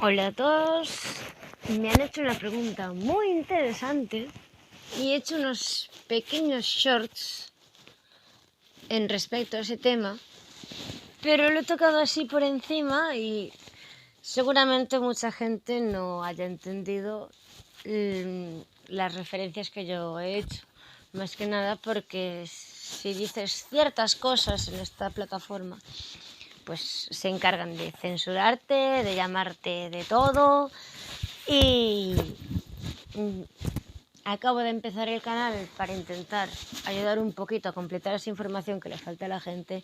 Hola a todos, me han hecho una pregunta muy interesante y he hecho unos pequeños shorts en respecto a ese tema, pero lo he tocado así por encima y seguramente mucha gente no haya entendido las referencias que yo he hecho, más que nada porque si dices ciertas cosas en esta plataforma, pues se encargan de censurarte, de llamarte de todo y acabo de empezar el canal para intentar ayudar un poquito a completar esa información que le falta a la gente.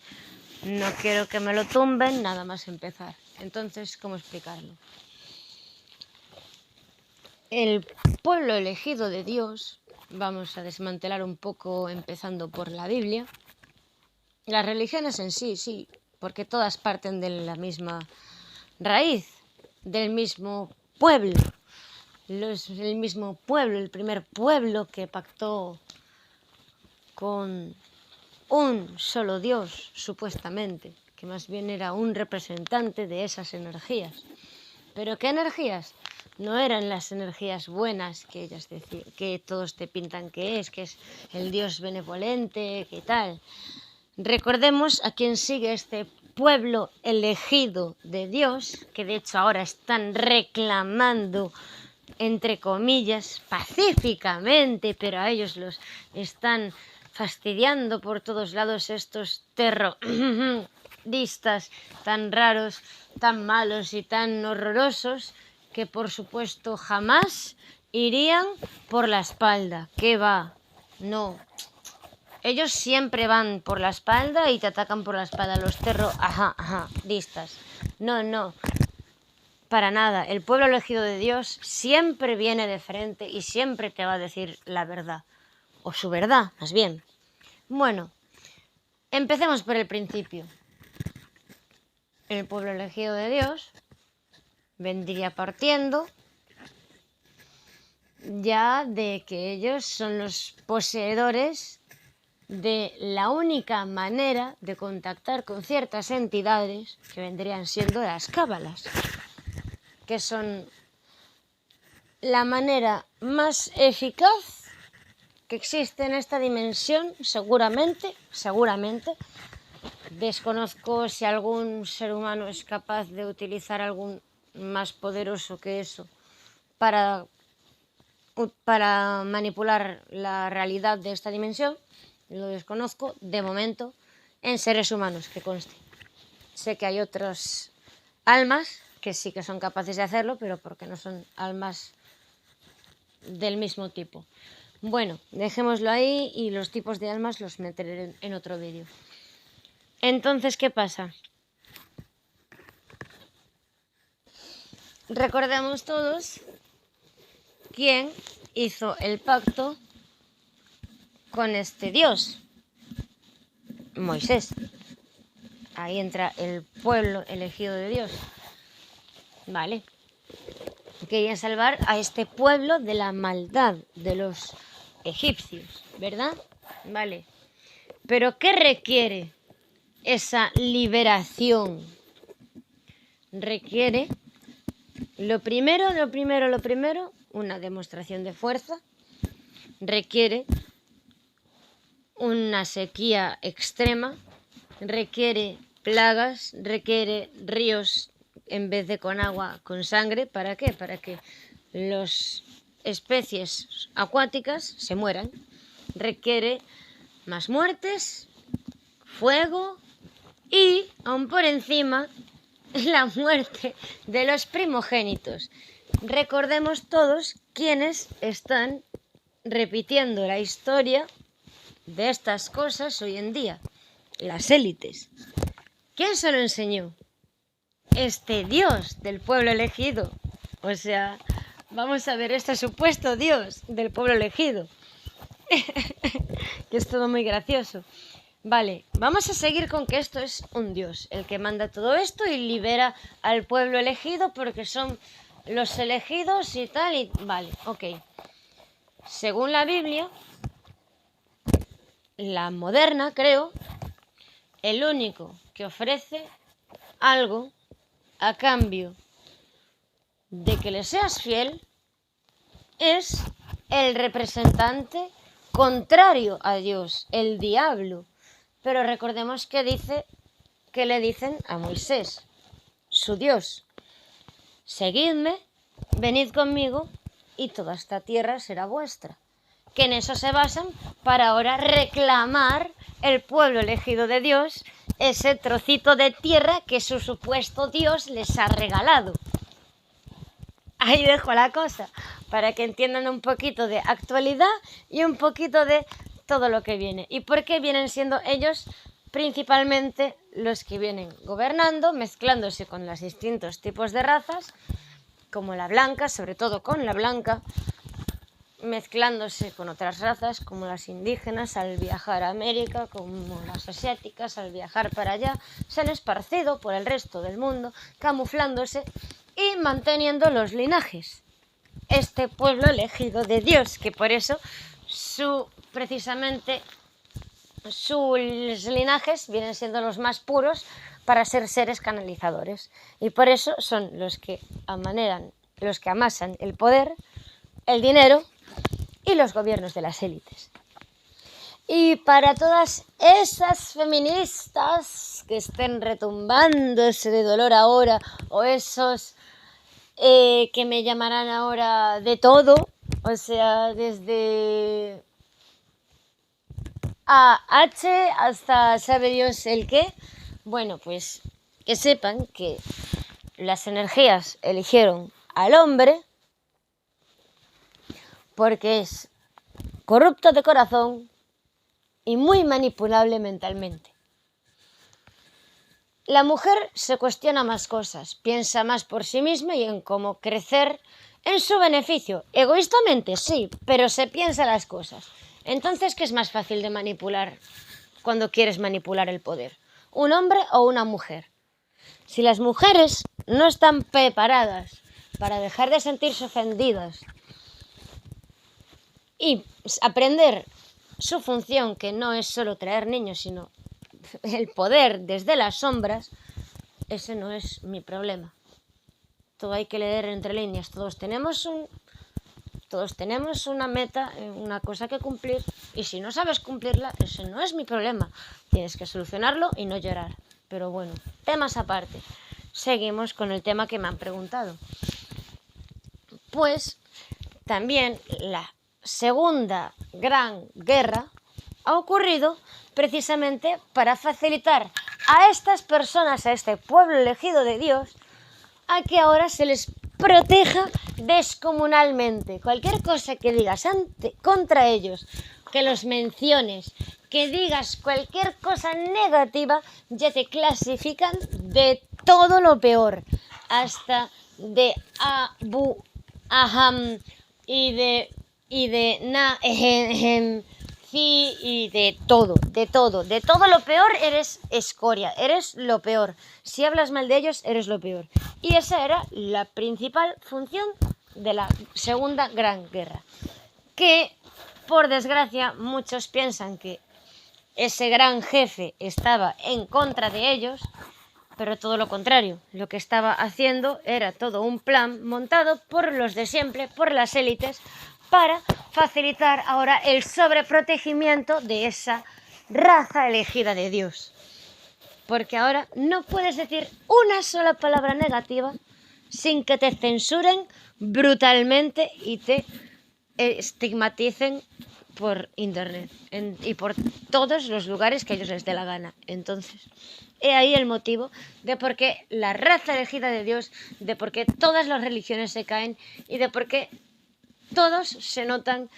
No quiero que me lo tumben nada más empezar. Entonces, ¿cómo explicarlo? El pueblo elegido de Dios, vamos a desmantelar un poco empezando por la Biblia. Las religiones en sí, porque todas parten de la misma raíz, del mismo pueblo. El mismo pueblo, el primer pueblo que pactó con un solo Dios, supuestamente, que más bien era un representante de esas energías. ¿Pero qué energías? No eran las energías buenas que ellas decían, que todos te pintan que es el Dios benevolente, que tal. Recordemos a quien sigue este pueblo elegido de Dios, que de hecho ahora están reclamando, entre comillas, pacíficamente, pero a ellos los están fastidiando por todos lados estos terroristas tan raros, tan malos y tan horrorosos, que por supuesto jamás irían por la espalda. ¿Qué va? No. Ellos siempre van por la espalda y te atacan por la espalda, los terroristas. No. Para nada, el pueblo elegido de Dios siempre viene de frente y siempre te va a decir la verdad, o su verdad, más bien. Bueno, empecemos por el principio. El pueblo elegido de Dios vendría partiendo ya de que ellos son los poseedores de la única manera de contactar con ciertas entidades que vendrían siendo las cábalas, que son la manera más eficaz que existe en esta dimensión, seguramente. Desconozco si algún ser humano es capaz de utilizar algún más poderoso que eso para manipular la realidad de esta dimensión. Lo desconozco de momento en seres humanos, que conste. Sé que hay otras almas que sí que son capaces de hacerlo, pero porque no son almas del mismo tipo. Bueno, dejémoslo ahí y los tipos de almas los meteré en otro vídeo. Entonces, ¿qué pasa? Recordemos todos quién hizo el pacto con este Dios. Moisés. Ahí entra el pueblo elegido de Dios. Vale. Quería salvar a este pueblo de la maldad de los egipcios, ¿verdad? Vale. Pero ¿qué requiere esa liberación? Requiere lo primero, una demostración de fuerza. Requiere una sequía extrema. Requiere plagas, requiere ríos en vez de con agua, con sangre. ¿Para qué? Para que las especies acuáticas se mueran. Requiere más muertes, fuego y, aún por encima, la muerte de los primogénitos. Recordemos todos quiénes están repitiendo la historia de estas cosas hoy en día. Las élites. ¿Quién se lo enseñó? Este Dios del pueblo elegido. O sea, vamos a ver este supuesto Dios del pueblo elegido. Que es todo muy gracioso. Vale, vamos a seguir con que esto es un Dios, el que manda todo esto y libera al pueblo elegido porque son los elegidos y tal. Y vale, ok. Según la Biblia, la moderna, creo, el único que ofrece algo a cambio de que le seas fiel es el representante contrario a Dios, el diablo. Pero recordemos que le dicen a Moisés, su Dios: seguidme, venid conmigo y toda esta tierra será vuestra. Que en eso se basan para ahora reclamar el pueblo elegido de Dios, ese trocito de tierra que su supuesto Dios les ha regalado. Ahí dejo la cosa, para que entiendan un poquito de actualidad y un poquito de todo lo que viene. Y por qué vienen siendo ellos principalmente los que vienen gobernando, mezclándose con los distintos tipos de razas, como la blanca, sobre todo con la blanca, mezclándose con otras razas como las indígenas al viajar a América, como las asiáticas al viajar para allá. Se han esparcido por el resto del mundo, camuflándose y manteniendo los linajes. Este pueblo elegido de Dios, que por eso precisamente sus linajes vienen siendo los más puros para ser seres canalizadores. Y por eso son los que amasan el poder, el dinero y los gobiernos de las élites. Y para todas esas feministas que estén retumbándose de dolor ahora, o esos que me llamarán ahora de todo, o sea, desde H hasta sabe Dios el qué, bueno, pues que sepan que las energías eligieron al hombre porque es corrupto de corazón y muy manipulable mentalmente. La mujer se cuestiona más cosas, piensa más por sí misma y en cómo crecer en su beneficio. Egoístamente, sí, pero se piensa las cosas. Entonces, ¿qué es más fácil de manipular cuando quieres manipular el poder? ¿Un hombre o una mujer? Si las mujeres no están preparadas para dejar de sentirse ofendidas y aprender su función, que no es solo traer niños, sino el poder desde las sombras, ese no es mi problema. Todo hay que leer entre líneas. Todos tenemos una meta, una cosa que cumplir, y si no sabes cumplirla, ese no es mi problema. Tienes que solucionarlo y no llorar. Pero bueno, temas aparte. Seguimos con el tema que me han preguntado. Pues también la Segunda Gran Guerra ha ocurrido precisamente para facilitar a estas personas, a este pueblo elegido de Dios, a que ahora se les proteja descomunalmente. Cualquier cosa que digas contra ellos, que los menciones, que digas cualquier cosa negativa, ya te clasifican de todo lo peor, hasta de Abu Aham y de y de todo lo peor. Eres escoria, eres lo peor. Si hablas mal de ellos, eres lo peor. Y esa era la principal función de la Segunda Gran Guerra, que por desgracia muchos piensan que ese gran jefe estaba en contra de ellos, pero todo lo contrario. Lo que estaba haciendo era todo un plan montado por los de siempre, por las élites, para facilitar ahora el sobreprotegimiento de esa raza elegida de Dios. Porque ahora no puedes decir una sola palabra negativa sin que te censuren brutalmente y te estigmaticen por internet y por todos los lugares que a ellos les dé la gana. Entonces, he ahí el motivo de por qué la raza elegida de Dios, de por qué todas las religiones se caen y de por qué todos se notan,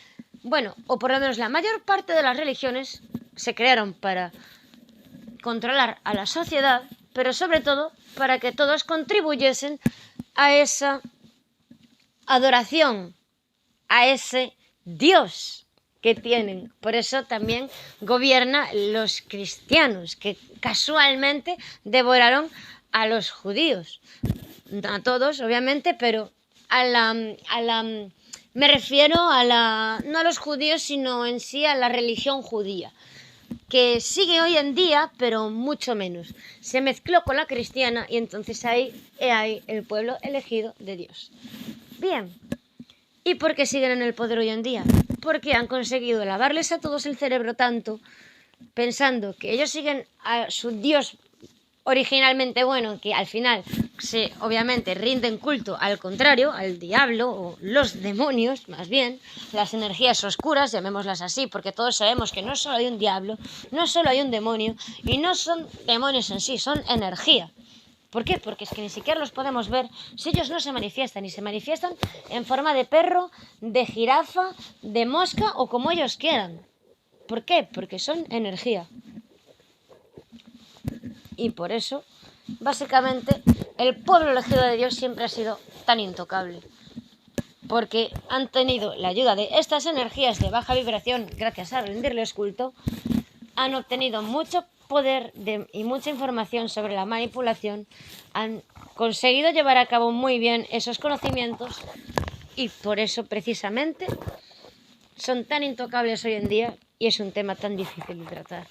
bueno, o por lo menos la mayor parte de las religiones se crearon para controlar a la sociedad, pero sobre todo para que todos contribuyesen a esa adoración, a ese Dios que tienen. Por eso también gobierna los cristianos, que casualmente devoraron a los judíos. No a todos, obviamente, pero me refiero no a los judíos, sino en sí a la religión judía. que sigue hoy en día, pero mucho menos. Se mezcló con la cristiana y entonces ahí hay el pueblo elegido de Dios. Bien, ¿y por qué siguen en el poder hoy en día? Porque han conseguido lavarles a todos el cerebro tanto, pensando que ellos siguen a su Dios originalmente bueno, que al final obviamente rinden culto al contrario, al diablo o los demonios, más bien, las energías oscuras, llamémoslas así, porque todos sabemos que no solo hay un diablo, no solo hay un demonio, y no son demonios en sí, son energía. ¿Por qué? Porque es que ni siquiera los podemos ver si ellos no se manifiestan, y se manifiestan en forma de perro, de jirafa, de mosca o como ellos quieran. ¿Por qué? Porque son energía. Y por eso, básicamente, el pueblo elegido de Dios siempre ha sido tan intocable. Porque han tenido la ayuda de estas energías de baja vibración, gracias a rendirles culto, han obtenido mucho poder y mucha información sobre la manipulación, han conseguido llevar a cabo muy bien esos conocimientos y por eso precisamente son tan intocables hoy en día y es un tema tan difícil de tratar.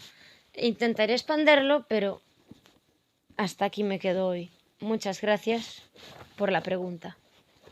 Intentaré expanderlo, pero hasta aquí me quedo hoy. Muchas gracias por la pregunta.